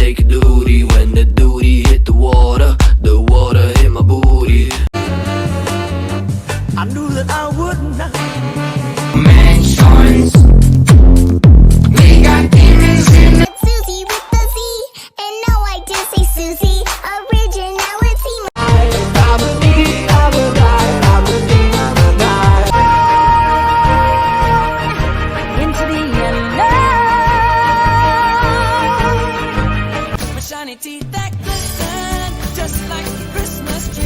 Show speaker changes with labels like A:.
A: take a duty. When the duty hit the water hit my booty.
B: I knew that I would not.
A: Mansions, we got demons in the
C: Susie with the Z, and no, I did say Susie. Originality.
D: Into the yellow. My shiny teeth that glisten, just like the Christmas tree.